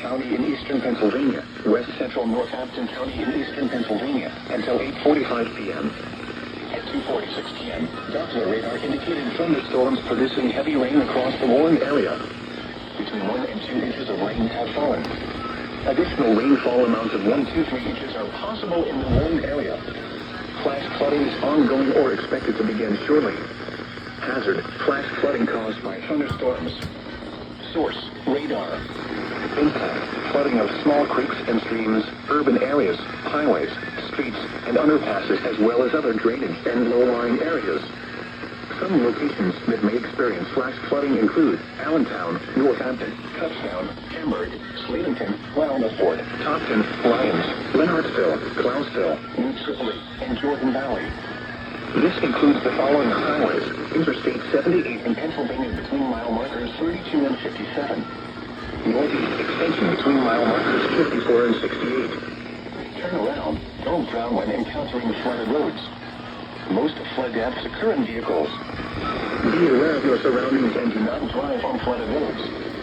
County in eastern Pennsylvania, west central Northampton County in eastern Pennsylvania, until 8:45 p.m. At 2:46 p.m., Doppler radar indicated thunderstorms producing heavy rain across the warned area. Between 1 and 2 inches of rain have fallen. Additional rainfall amounts of 1 to 3 inches are possible in the warned area. Flash flooding is ongoing or expected to begin shortly. Hazard: flash flooding caused by thunderstorms. Source: radar. Impact: flooding of small creeks and streams, urban areas, highways, streets, and underpasses, as well as other drainage and low-lying areas. Some locations that may experience flash flooding include Allentown, Northampton, Kutztown, Hamburg, Slatington, Wildford, Topton, Lyons, Lenhartsville, Clousville, New Tripoli, and Jordan Valley. This includes the following highways: Interstate 78 in Pennsylvania between mile markers 32 and 57. Northeast extension between mile markers 54 and 68. Turn around. Don't drown when encountering flooded roads. Most flood deaths occur in vehicles. Be aware of your surroundings and do not drive on flooded roads.